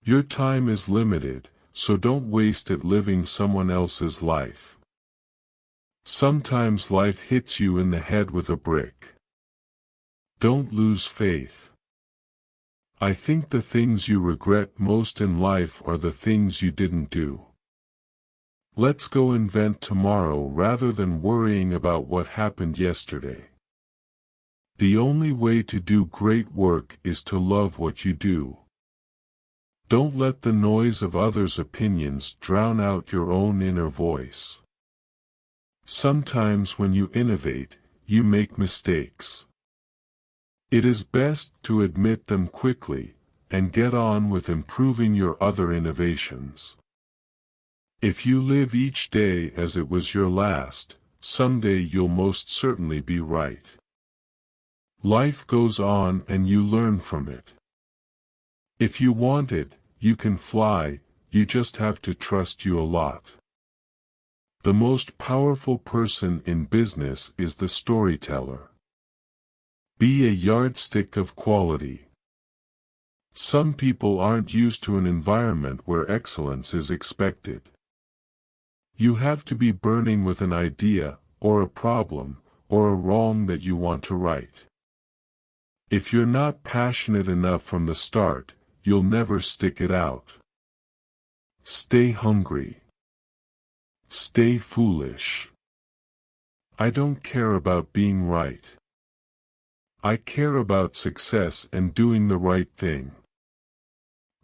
Your time is limited, so don't waste it living someone else's life. Sometimes life hits you in the head with a brick. Don't lose faith. I think the things you regret most in life are the things you didn't do. Let's go invent tomorrow rather than worrying about what happened yesterday. The only way to do great work is to love what you do. Don't let the noise of others' opinions drown out your own inner voice. Sometimes when you innovate, you make mistakes. It is best to admit them quickly, and get on with improving your other innovations. If you live each day as it was your last, someday you'll most certainly be right. Life goes on and you learn from it. If you want it, you can fly, you just have to trust you a lot. The most powerful person in business is the storyteller. Be a yardstick of quality. Some people aren't used to an environment where excellence is expected. You have to be burning with an idea, or a problem, or a wrong that you want to right. If you're not passionate enough from the start, you'll never stick it out. Stay hungry. Stay foolish. I don't care about being right. I care about success and doing the right thing.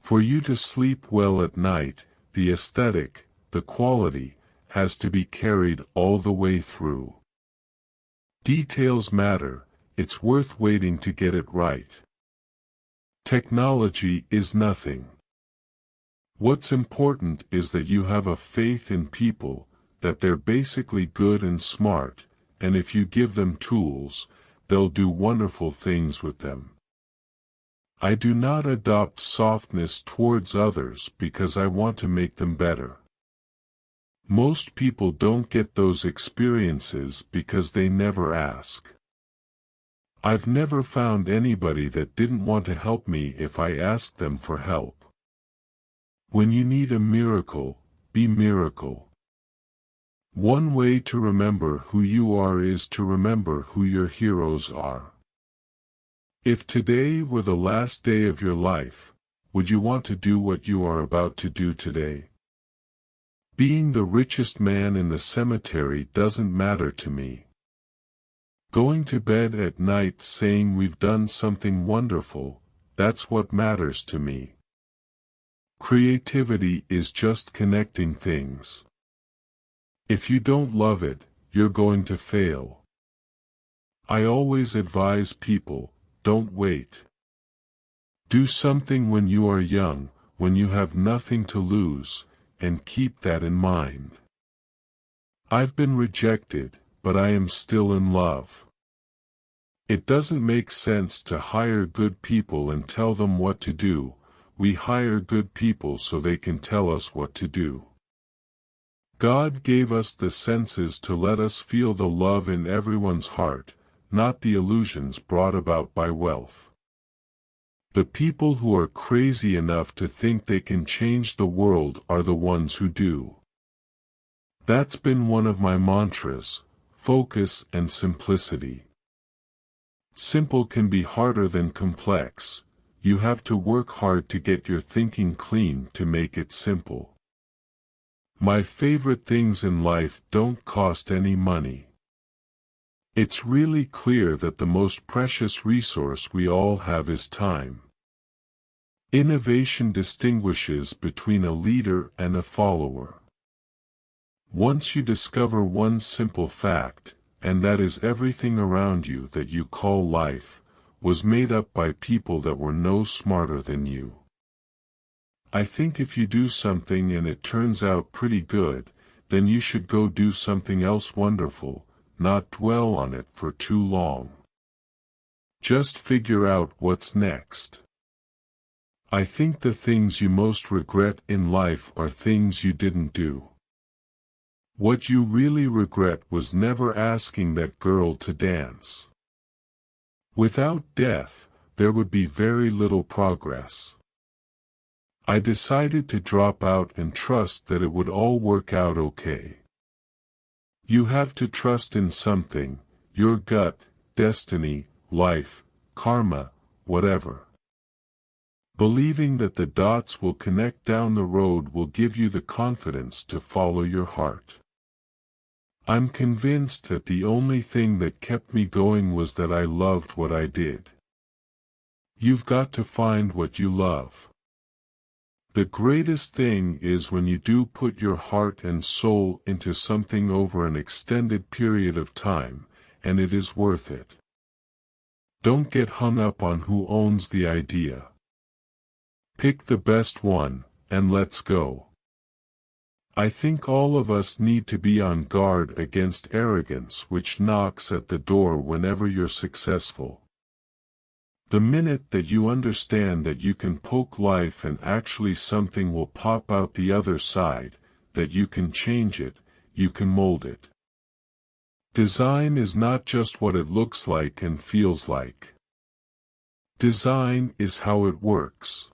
For you to sleep well at night, the aesthetic, the quality, has to be carried all the way through. Details matter, it's worth waiting to get it right. Technology is nothing. What's important is that you have a faith in people, that they're basically good and smart, and if you give them tools, they'll do wonderful things with them. I do not adopt softness towards others because I want to make them better. Most people don't get those experiences because they never ask. I've never found anybody that didn't want to help me if I asked them for help. When you need a miracle, be miracle. One way to remember who you are is to remember who your heroes are. If today were the last day of your life, would you want to do what you are about to do today? Being the richest man in the cemetery doesn't matter to me. Going to bed at night saying we've done something wonderful, that's what matters to me. Creativity is just connecting things. If you don't love it, you're going to fail. I always advise people, don't wait. Do something when you are young, when you have nothing to lose, and keep that in mind. I've been rejected, but I am still in love. It doesn't make sense to hire good people and tell them what to do. We hire good people so they can tell us what to do. God gave us the senses to let us feel the love in everyone's heart, not the illusions brought about by wealth. The people who are crazy enough to think they can change the world are the ones who do. That's been one of my mantras: focus and simplicity. Simple can be harder than complex. You have to work hard to get your thinking clean to make it simple. My favorite things in life don't cost any money. It's really clear that the most precious resource we all have is time. Innovation distinguishes between a leader and a follower. Once you discover one simple fact, and that is everything around you that you call life, was made up by people that were no smarter than you. I think if you do something and it turns out pretty good, then you should go do something else wonderful, not dwell on it for too long. Just figure out what's next. I think the things you most regret in life are things you didn't do. What you really regret was never asking that girl to dance. Without death, there would be very little progress. I decided to drop out and trust that it would all work out okay. You have to trust in something, your gut, destiny, life, karma, whatever. Believing that the dots will connect down the road will give you the confidence to follow your heart. I'm convinced that the only thing that kept me going was that I loved what I did. You've got to find what you love. The greatest thing is when you do put your heart and soul into something over an extended period of time, and it is worth it. Don't get hung up on who owns the idea. Pick the best one, and let's go. I think all of us need to be on guard against arrogance, which knocks at the door whenever you're successful. The minute that you understand that you can poke life and actually something will pop out the other side, that you can change it, you can mold it. Design is not just what it looks like and feels like. Design is how it works.